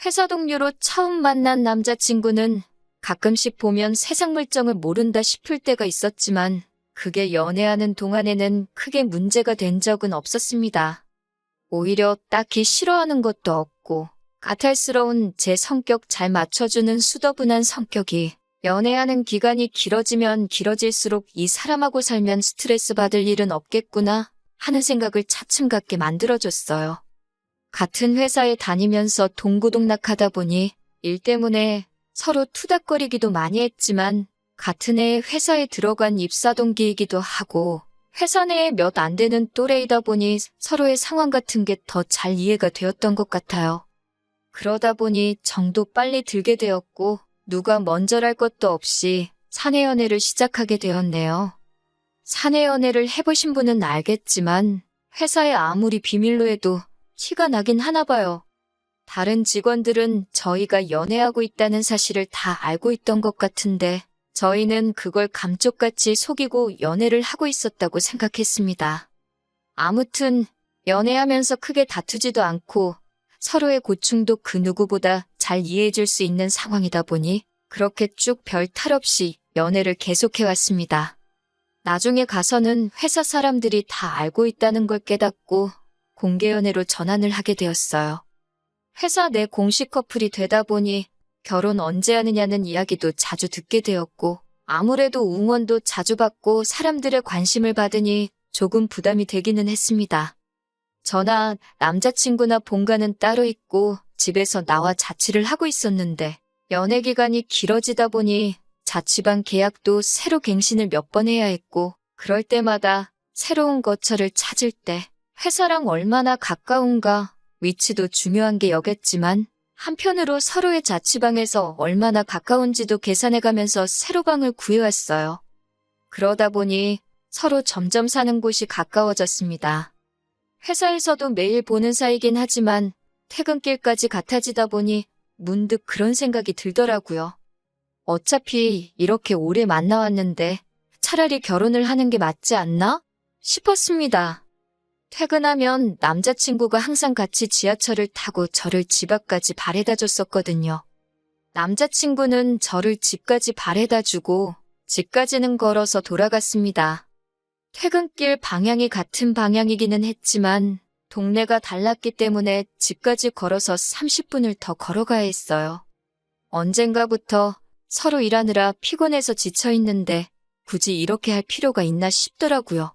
회사 동료로 처음 만난 남자친구는 가끔씩 보면 세상 물정을 모른다 싶을 때가 있었지만 그게 연애하는 동안에는 크게 문제가 된 적은 없었습니다. 오히려 딱히 싫어하는 것도 없고 까탈스러운 제 성격 잘 맞춰주는 수더분한 성격이 연애하는 기간이 길어지면 길어질수록 이 사람하고 살면 스트레스 받을 일은 없겠구나 하는 생각을 차츰 갖게 만들어줬어요. 같은 회사에 다니면서 동고동락하다 보니 일 때문에 서로 투닥거리기도 많이 했지만 같은 해에 회사에 들어간 입사 동기이기도 하고 회사 내에 몇 안 되는 또래이다 보니 서로의 상황 같은 게 더 잘 이해가 되었던 것 같아요. 그러다 보니 정도 빨리 들게 되었고 누가 먼저랄 것도 없이 사내 연애를 시작하게 되었네요. 사내 연애를 해보신 분은 알겠지만 회사에 아무리 비밀로 해도 티가 나긴 하나 봐요. 다른 직원들은 저희가 연애하고 있다는 사실을 다 알고 있던 것 같은데 저희는 그걸 감쪽같이 속이고 연애를 하고 있었다고 생각했습니다. 아무튼 연애하면서 크게 다투지도 않고 서로의 고충도 그 누구보다 잘 이해해줄 수 있는 상황이다 보니 그렇게 쭉 별 탈 없이 연애를 계속해왔습니다. 나중에 가서는 회사 사람들이 다 알고 있다는 걸 깨닫고 공개 연애로 전환을 하게 되었어요. 회사 내 공식 커플이 되다 보니 결혼 언제 하느냐는 이야기도 자주 듣게 되었고 아무래도 응원도 자주 받고 사람들의 관심을 받으니 조금 부담이 되기는 했습니다. 저나 남자친구나 본가는 따로 있고 집에서 나와 자취를 하고 있었는데 연애 기간이 길어지다 보니 자취방 계약도 새로 갱신을 몇 번 해야 했고 그럴 때마다 새로운 거처를 찾을 때 회사랑 얼마나 가까운가 위치도 중요한 게 여겼지만 한편으로 서로의 자취방에서 얼마나 가까운지도 계산해가면서 새로 방을 구해왔어요. 그러다 보니 서로 점점 사는 곳이 가까워졌습니다. 회사에서도 매일 보는 사이긴 하지만 퇴근길까지 같아지다 보니 문득 그런 생각이 들더라고요. 어차피 이렇게 오래 만나왔는데 차라리 결혼을 하는 게 맞지 않나? 싶었습니다. 퇴근하면 남자친구가 항상 같이 지하철을 타고 저를 집 앞까지 바래다 줬었거든요. 남자친구는 저를 집까지 바래다 주고 집까지는 걸어서 돌아갔습니다. 퇴근길 방향이 같은 방향이기는 했지만 동네가 달랐기 때문에 집까지 걸어서 30분을 더 걸어가야 했어요. 언젠가부터 서로 일하느라 피곤해서 지쳐있는데 굳이 이렇게 할 필요가 있나 싶더라고요.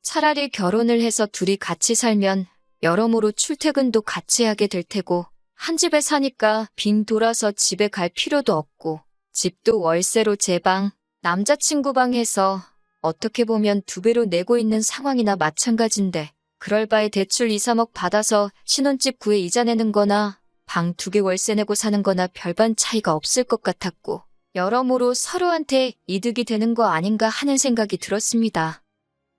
차라리 결혼을 해서 둘이 같이 살면 여러모로 출퇴근도 같이 하게 될 테고 한 집에 사니까 빈 돌아서 집에 갈 필요도 없고 집도 월세로 제 방, 남자친구 방에서 어떻게 보면 2배로 내고 있는 상황이나 마찬가지인데 그럴 바에 대출 2, 3억 받아서 신혼집 구해 이자 내는 거나 방 2개 월세 내고 사는 거나 별반 차이가 없을 것 같았고 여러모로 서로한테 이득이 되는 거 아닌가 하는 생각이 들었습니다.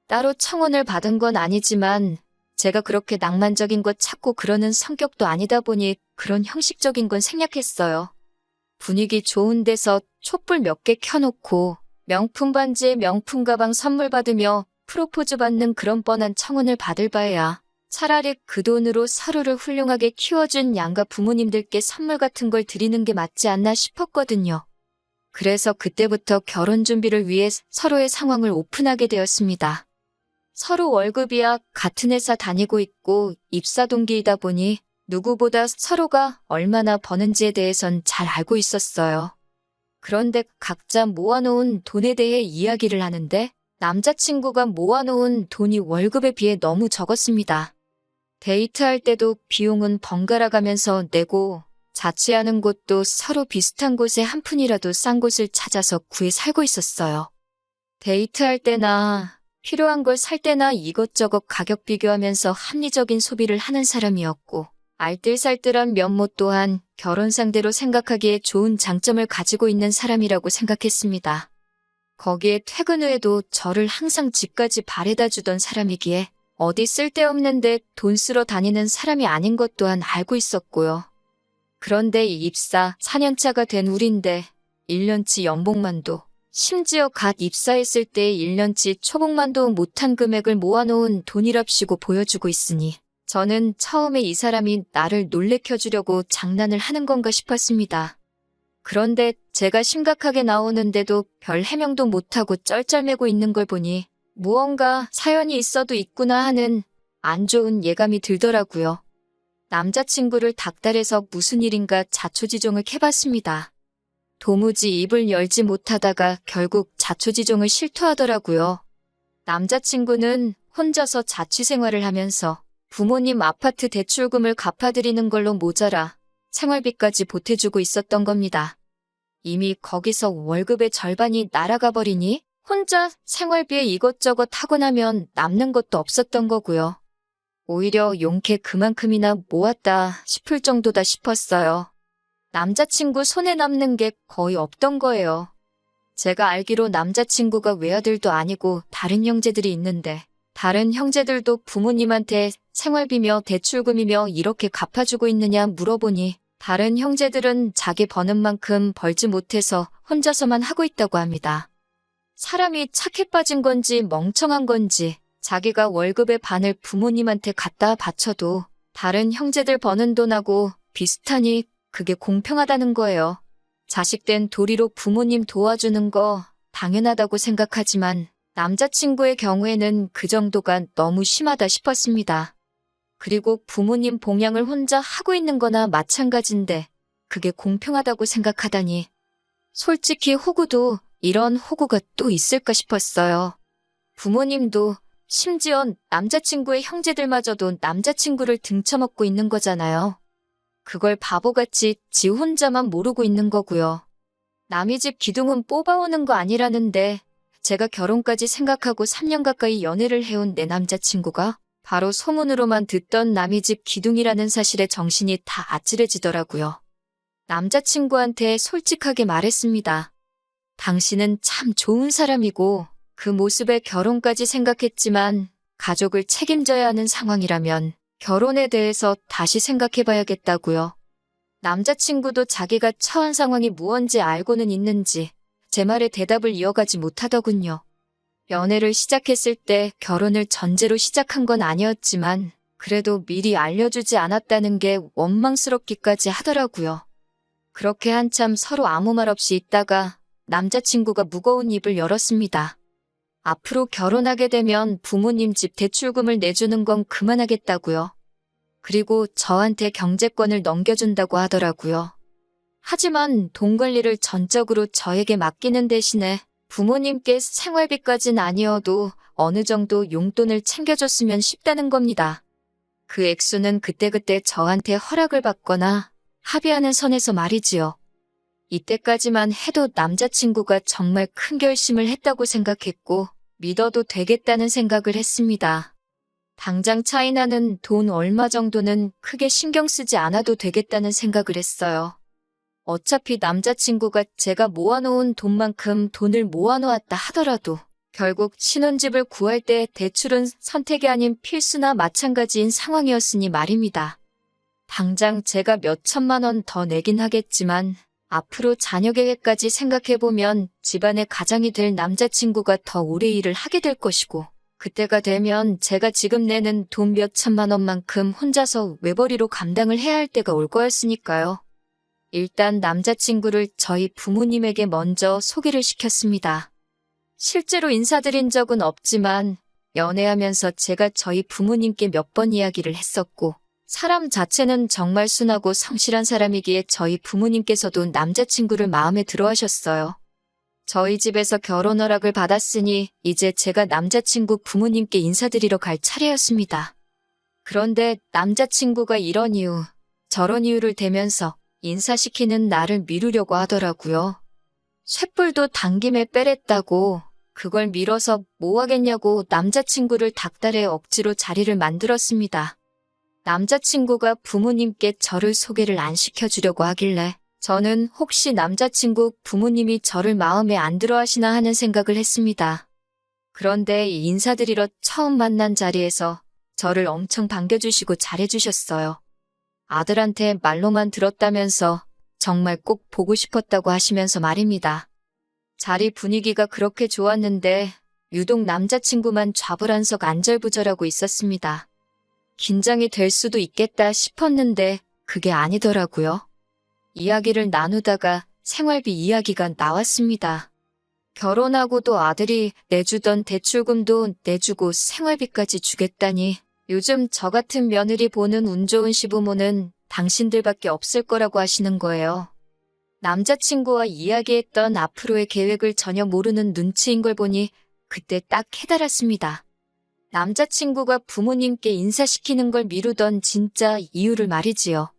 따로 청혼을 받은 건 아니지만 제가 그렇게 낭만적인 것 찾고 그러는 성격도 아니다 보니 그런 형식적인 건 생략했어요. 분위기 좋은 데서 촛불 몇 개 켜놓고 명품 반지에 명품 가방 선물 받으며 프로포즈 받는 그런 뻔한 청혼을 받을 바에야 차라리 그 돈으로 서로를 훌륭하게 키워준 양가 부모님들께 선물 같은 걸 드리는 게 맞지 않나 싶었거든요. 그래서 그때부터 결혼 준비를 위해 서로의 상황을 오픈하게 되었습니다. 서로 월급이야 같은 회사 다니고 있고 입사 동기이다 보니 누구보다 서로가 얼마나 버는지에 대해선 잘 알고 있었어요. 그런데 각자 모아놓은 돈에 대해 이야기를 하는데 남자친구가 모아놓은 돈이 월급에 비해 너무 적었습니다. 데이트할 때도 비용은 번갈아 가면서 내고 자취하는 곳도 서로 비슷한 곳에 한 푼이라도 싼 곳을 찾아서 구해 살고 있었어요. 데이트할 때나 필요한 걸 살 때나 이것저것 가격 비교하면서 합리적인 소비를 하는 사람이었고 알뜰살뜰한 면모 또한 결혼 상대로 생각하기에 좋은 장점을 가지고 있는 사람이라고 생각했습니다. 거기에 퇴근 후에도 저를 항상 집까지 바래다 주던 사람이기에 어디 쓸데없는데 돈 쓰러 다니는 사람이 아닌 것 또한 알고 있었고요. 그런데 입사 4년차가 된 우린데 1년치 연봉만도 심지어 갓 입사했을 때 1년치 초봉만도 못한 금액을 모아놓은 돈이랍시고 보여주고 있으니 저는 처음에 이 사람이 나를 놀래켜주려고 장난을 하는 건가 싶었습니다. 그런데 제가 심각하게 나오는데도 별 해명도 못하고 쩔쩔매고 있는 걸 보니 무언가 사연이 있어도 있구나 하는 안 좋은 예감이 들더라고요. 남자친구를 닥달해서 무슨 일인가 자초지종을 캐봤습니다. 도무지 입을 열지 못하다가 결국 자초지종을 실토하더라고요. 남자친구는 혼자서 자취생활을 하면서 부모님 아파트 대출금을 갚아드리는 걸로 모자라 생활비까지 보태주고 있었던 겁니다. 이미 거기서 월급의 절반이 날아가 버리니 혼자 생활비에 이것저것 하고 나면 남는 것도 없었던 거고요. 오히려 용케 그만큼이나 모았다 싶을 정도다 싶었어요. 남자친구 손에 남는 게 거의 없던 거예요. 제가 알기로 남자친구가 외아들도 아니고 다른 형제들이 있는데 다른 형제들도 부모님한테 생활비며 대출금이며 이렇게 갚아주고 있느냐 물어보니 다른 형제들은 자기 버는 만큼 벌지 못해서 혼자서만 하고 있다고 합니다. 사람이 착해 빠진 건지 멍청한 건지 자기가 월급의 반을 부모님한테 갖다 바쳐도 다른 형제들 버는 돈하고 비슷하니 그게 공평하다는 거예요. 자식된 도리로 부모님 도와주는 거 당연하다고 생각하지만 남자친구의 경우에는 그 정도가 너무 심하다 싶었습니다. 그리고 부모님 봉양을 혼자 하고 있는 거나 마찬가지인데 그게 공평하다고 생각하다니. 솔직히 호구도 이런 호구가 또 있을까 싶었어요. 부모님도 심지어 남자친구의 형제들마저도 남자친구를 등쳐먹고 있는 거잖아요. 그걸 바보같이 지 혼자만 모르고 있는 거고요. 남의 집 기둥은 뽑아오는 거 아니라는데 제가 결혼까지 생각하고 3년 가까이 연애를 해온 내 남자친구가 바로 소문으로만 듣던 남의 집 기둥이라는 사실에 정신이 다 아찔해지더라고요. 남자친구한테 솔직하게 말했습니다. 당신은 참 좋은 사람이고 그 모습에 결혼까지 생각했지만 가족을 책임져야 하는 상황이라면 결혼에 대해서 다시 생각해봐야겠다고요. 남자친구도 자기가 처한 상황이 무언지 알고는 있는지 제 말에 대답을 이어가지 못하더군요. 연애를 시작했을 때 결혼을 전제로 시작한 건 아니었지만 그래도 미리 알려주지 않았다는 게 원망스럽기까지 하더라고요. 그렇게 한참 서로 아무 말 없이 있다가 남자친구가 무거운 입을 열었습니다. 앞으로 결혼하게 되면 부모님 집 대출금을 내주는 건 그만하겠다고요. 그리고 저한테 경제권을 넘겨준다고 하더라고요. 하지만 돈 관리를 전적으로 저에게 맡기는 대신에 부모님께 생활비까진 아니어도 어느 정도 용돈을 챙겨줬으면 싶다는 겁니다. 그 액수는 그때그때 저한테 허락을 받거나 합의하는 선에서 말이지요. 이때까지만 해도 남자친구가 정말 큰 결심을 했다고 생각했고 믿어도 되겠다는 생각을 했습니다. 당장 차이 나는 돈 얼마 정도는 크게 신경 쓰지 않아도 되겠다는 생각을 했어요. 어차피 남자친구가 제가 모아놓은 돈만큼 돈을 모아놓았다 하더라도 결국 신혼집을 구할 때 대출은 선택이 아닌 필수나 마찬가지인 상황이었으니 말입니다. 당장 제가 몇 천만 원 더 내긴 하겠지만 앞으로 자녀 계획까지 생각해보면 집안의 가장이 될 남자친구가 더 오래 일을 하게 될 것이고 그때가 되면 제가 지금 내는 돈 몇 천만 원만큼 혼자서 외벌이로 감당을 해야 할 때가 올 거였으니까요. 일단 남자친구를 저희 부모님에게 먼저 소개를 시켰습니다. 실제로 인사드린 적은 없지만 연애하면서 제가 저희 부모님께 몇 번 이야기를 했었고 사람 자체는 정말 순하고 성실한 사람이기에 저희 부모님께서도 남자친구를 마음에 들어 하셨어요. 저희 집에서 결혼 허락을 받았으니 이제 제가 남자친구 부모님께 인사드리러 갈 차례였습니다. 그런데 남자친구가 이런 이유, 저런 이유를 대면서 인사시키는 나를 미루려고 하더라고요. 쇳불도 당김에 빼랬다고 그걸 밀어서 뭐 하겠냐고 남자친구를 닥달해 억지로 자리를 만들었습니다. 남자친구가 부모님께 저를 소개를 안 시켜주려고 하길래 저는 혹시 남자친구 부모님이 저를 마음에 안 들어 하시나 하는 생각을 했습니다. 그런데 인사드리러 처음 만난 자리에서 저를 엄청 반겨주시고 잘해주셨어요. 아들한테 말로만 들었다면서 정말 꼭 보고 싶었다고 하시면서 말입니다. 자리 분위기가 그렇게 좋았는데 유독 남자친구만 좌불안석 안절부절하고 있었습니다. 긴장이 될 수도 있겠다 싶었는데 그게 아니더라고요. 이야기를 나누다가 생활비 이야기가 나왔습니다. 결혼하고도 아들이 내주던 대출금도 내주고 생활비까지 주겠다니 요즘 저 같은 며느리 보는 운 좋은 시부모는 당신들밖에 없을 거라고 하시는 거예요. 남자친구와 이야기했던 앞으로의 계획을 전혀 모르는 눈치인 걸 보니 그때 딱 깨달았습니다. 남자친구가 부모님께 인사시키는 걸 미루던 진짜 이유를 말이지요.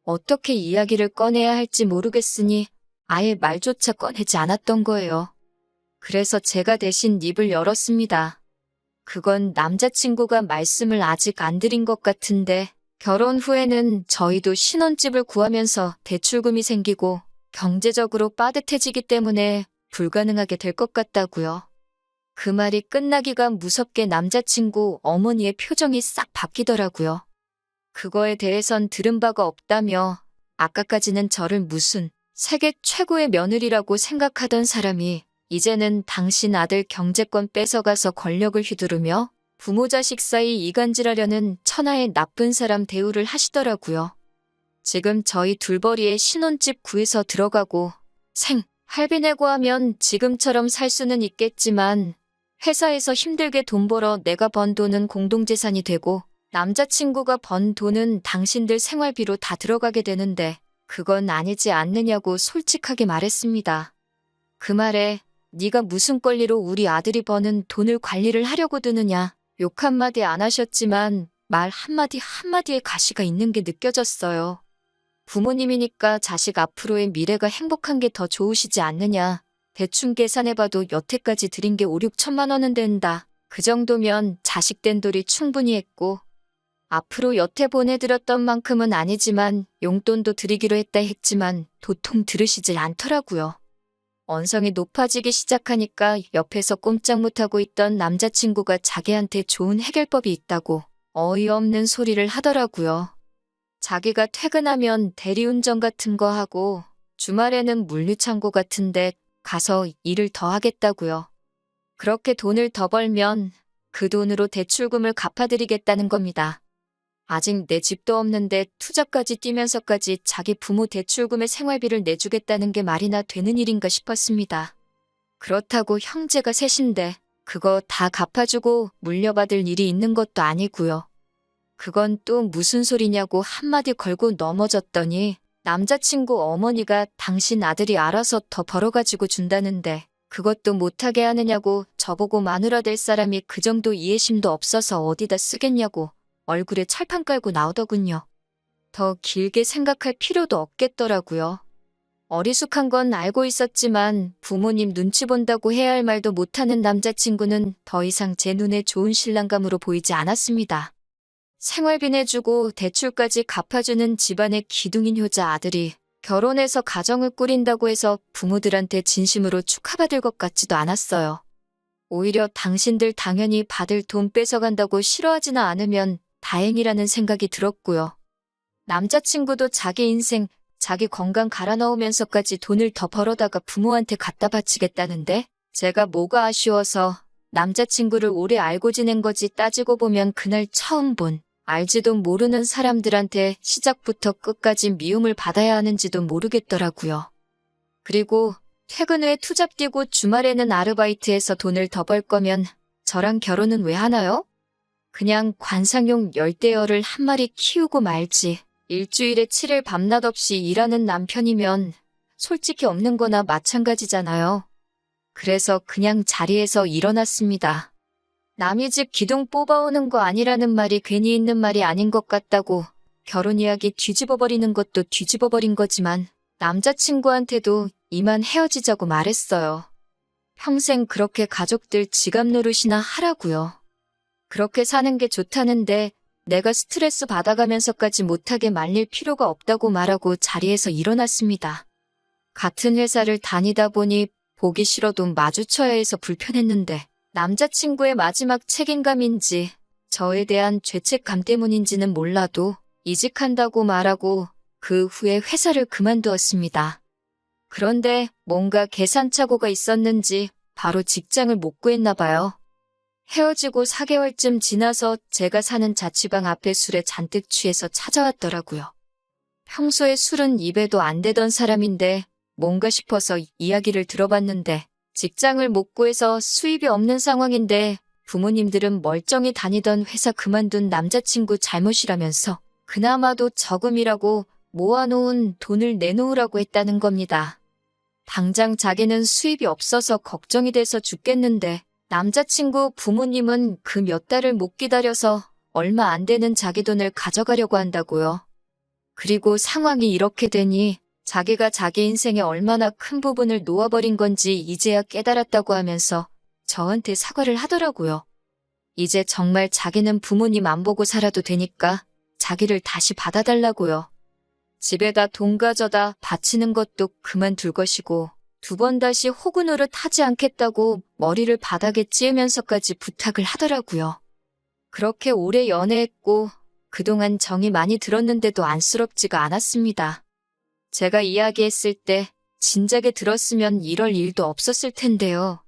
어떻게 이야기를 꺼내야 할지 모르겠으니 아예 말조차 꺼내지 않았던 거예요. 그래서 제가 대신 입을 열었습니다. 그건 남자친구가 말씀을 아직 안 드린 것 같은데 결혼 후에는 저희도 신혼집을 구하면서 대출금이 생기고 경제적으로 빠듯해지기 때문에 불가능하게 될 것 같다고요. 그 말이 끝나기가 무섭게 남자친구 어머니의 표정이 싹 바뀌더라고요. 그거에 대해선 들은 바가 없다며 아까까지는 저를 무슨 세계 최고의 며느리라고 생각하던 사람이 이제는 당신 아들 경제권 뺏어가서 권력을 휘두르며 부모 자식 사이 이간질하려는 천하의 나쁜 사람 대우를 하시더라고요. 지금 저희 둘벌이의 신혼집 구해서 들어가고 할비 내고 하면 지금처럼 살 수는 있겠지만 회사에서 힘들게 돈 벌어 내가 번 돈은 공동재산이 되고 남자친구가 번 돈은 당신들 생활비로 다 들어가게 되는데 그건 아니지 않느냐고 솔직하게 말했습니다. 그 말에 네가 무슨 권리로 우리 아들이 버는 돈을 관리를 하려고 드느냐 욕 한마디 안 하셨지만 말 한마디 한마디에 가시가 있는 게 느껴졌어요. 부모님이니까 자식 앞으로의 미래가 행복한 게 더 좋으시지 않느냐. 대충 계산해봐도 여태까지 드린 게 5, 6천만 원은 된다. 그 정도면 자식 된 돌이 충분히 했고 앞으로 여태 보내드렸던 만큼은 아니지만 용돈도 드리기로 했지만 도통 들으시질 않더라고요. 언성이 높아지기 시작하니까 옆에서 꼼짝 못하고 있던 남자친구가 자기한테 좋은 해결법이 있다고 어이없는 소리를 하더라고요. 자기가 퇴근하면 대리운전 같은 거 하고 주말에는 물류창고 같은데 가서 일을 더 하겠다고요. 그렇게 돈을 더 벌면 그 돈으로 대출금을 갚아드리겠다는 겁니다. 아직 내 집도 없는데 투자까지 뛰면서까지 자기 부모 대출금의 생활비를 내주겠다는 게 말이나 되는 일인가 싶었습니다. 그렇다고 형제가 셋인데 그거 다 갚아주고 물려받을 일이 있는 것도 아니고요. 그건 또 무슨 소리냐고 한마디 걸고 넘어졌더니 남자친구 어머니가 당신 아들이 알아서 더 벌어가지고 준다는데 그것도 못하게 하느냐고 저보고 마누라 될 사람이 그 정도 이해심도 없어서 어디다 쓰겠냐고 얼굴에 철판 깔고 나오더군요. 더 길게 생각할 필요도 없겠더라고요. 어리숙한 건 알고 있었지만 부모님 눈치 본다고 해야 할 말도 못하는 남자친구는 더 이상 제 눈에 좋은 신랑감으로 보이지 않았습니다. 생활비 내주고 대출까지 갚아주는 집안의 기둥인 효자 아들이 결혼해서 가정을 꾸린다고 해서 부모들한테 진심으로 축하받을 것 같지도 않았어요. 오히려 당신들 당연히 받을 돈 뺏어간다고 싫어하지는 않으면 다행이라는 생각이 들었고요. 남자친구도 자기 인생, 자기 건강 갈아 넣으면서까지 돈을 더 벌어다가 부모한테 갖다 바치겠다는데 제가 뭐가 아쉬워서 남자친구를 오래 알고 지낸 거지 따지고 보면 그날 처음 본 알지도 모르는 사람들한테 시작부터 끝까지 미움을 받아야 하는지도 모르겠더라고요. 그리고 퇴근 후에 투잡 뛰고 주말에는 아르바이트해서 돈을 더 벌 거면 저랑 결혼은 왜 하나요? 그냥 관상용 열대어를 한 마리 키우고 말지. 일주일에 7일 밤낮 없이 일하는 남편이면 솔직히 없는 거나 마찬가지잖아요. 그래서 그냥 자리에서 일어났습니다. 남의 집 기둥 뽑아오는 거 아니라는 말이 괜히 있는 말이 아닌 것 같다고 결혼 이야기 뒤집어버리는 것도 뒤집어버린 거지만 남자친구한테도 이만 헤어지자고 말했어요. 평생 그렇게 가족들 지갑 노릇이나 하라고요. 그렇게 사는 게 좋다는데 내가 스트레스 받아가면서까지 못하게 말릴 필요가 없다고 말하고 자리에서 일어났습니다. 같은 회사를 다니다 보니 보기 싫어도 마주쳐야 해서 불편했는데 남자친구의 마지막 책임감인지 저에 대한 죄책감 때문인지는 몰라도 이직한다고 말하고 그 후에 회사를 그만두었습니다. 그런데 뭔가 계산착오가 있었는지 바로 직장을 못 구했나 봐요. 헤어지고 4개월쯤 지나서 제가 사는 자취방 앞에 술에 잔뜩 취해서 찾아왔더라고요. 평소에 술은 입에도 안 대던 사람인데 뭔가 싶어서 이야기를 들어봤는데 직장을 못 구해서 수입이 없는 상황인데 부모님들은 멀쩡히 다니던 회사 그만둔 남자친구 잘못이라면서 그나마도 저금이라고 모아놓은 돈을 내놓으라고 했다는 겁니다. 당장 자기는 수입이 없어서 걱정이 돼서 죽겠는데 남자친구 부모님은 그 몇 달을 못 기다려서 얼마 안 되는 자기 돈을 가져가려고 한다고요. 그리고 상황이 이렇게 되니 자기가 자기 인생에 얼마나 큰 부분을 놓아버린 건지 이제야 깨달았다고 하면서 저한테 사과를 하더라고요. 이제 정말 자기는 부모님 안 보고 살아도 되니까 자기를 다시 받아달라고요. 집에다 돈 가져다 바치는 것도 그만둘 것이고 2번 다시 호구 노릇 하지 않겠다고 머리를 바닥에 찌으면서까지 부탁을 하더라고요. 그렇게 오래 연애했고 그동안 정이 많이 들었는데도 안쓰럽지가 않았습니다. 제가 이야기했을 때 진작에 들었으면 이럴 일도 없었을 텐데요.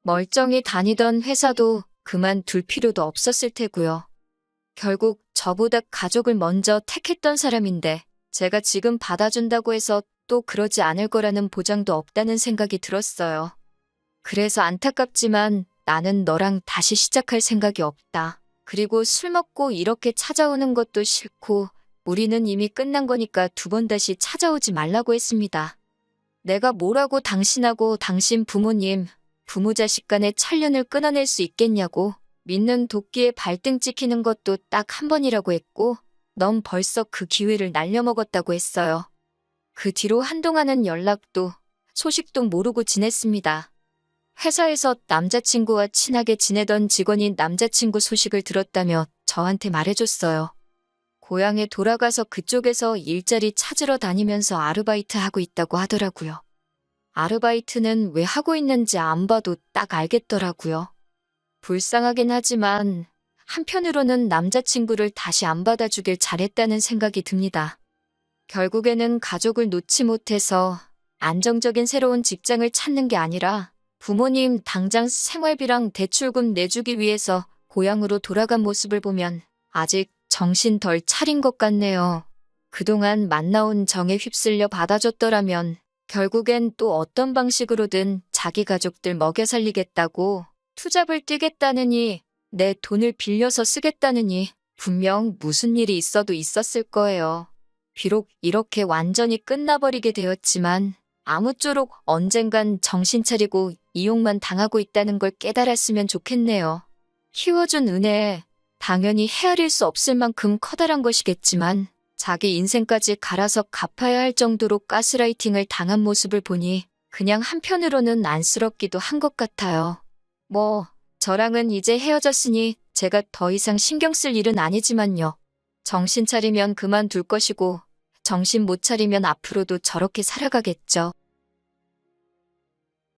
멀쩡히 다니던 회사도 그만둘 필요도 없었을 테고요. 결국 저보다 가족을 먼저 택했던 사람인데 제가 지금 받아준다고 해서 또 그러지 않을 거라는 보장도 없다는 생각이 들었어요. 그래서 안타깝지만 나는 너랑 다시 시작할 생각이 없다. 그리고 술 먹고 이렇게 찾아오는 것도 싫고 우리는 이미 끝난 거니까 2번 다시 찾아오지 말라고 했습니다. 내가 뭐라고 당신하고 당신 부모님, 부모 자식 간의 천륜을 끊어낼 수 있겠냐고 믿는 도끼에 발등 찍히는 것도 딱 한 번이라고 했고 넌 벌써 그 기회를 날려먹었다고 했어요. 그 뒤로 한동안은 연락도 소식도 모르고 지냈습니다. 회사에서 남자친구와 친하게 지내던 직원이 남자친구 소식을 들었다며 저한테 말해줬어요. 고향에 돌아가서 그쪽에서 일자리 찾으러 다니면서 아르바이트 하고 있다고 하더라고요. 아르바이트는 왜 하고 있는지 안 봐도 딱 알겠더라고요. 불쌍하긴 하지만 한편으로는 남자친구를 다시 안 받아주길 잘했다는 생각이 듭니다. 결국에는 가족을 놓지 못해서 안정적인 새로운 직장을 찾는 게 아니라 부모님 당장 생활비랑 대출금 내주기 위해서 고향으로 돌아간 모습을 보면 아직 정신 덜 차린 것 같네요. 그동안 만나온 정에 휩쓸려 받아줬더라면 결국엔 또 어떤 방식으로든 자기 가족들 먹여 살리겠다고 투잡을 뛰겠다느니 내 돈을 빌려서 쓰겠다느니 분명 무슨 일이 있어도 있었을 거예요. 비록 이렇게 완전히 끝나버리게 되었지만 아무쪼록 언젠간 정신 차리고 이용만 당하고 있다는 걸 깨달았으면 좋겠네요. 키워준 은혜, 당연히 헤아릴 수 없을 만큼 커다란 것이겠지만 자기 인생까지 갈아서 갚아야 할 정도로 가스라이팅을 당한 모습을 보니 그냥 한편으로는 안쓰럽기도 한 것 같아요. 저랑은 이제 헤어졌으니 제가 더 이상 신경 쓸 일은 아니지만요. 정신 차리면 그만둘 것이고 정신 못 차리면 앞으로도 저렇게 살아가겠죠.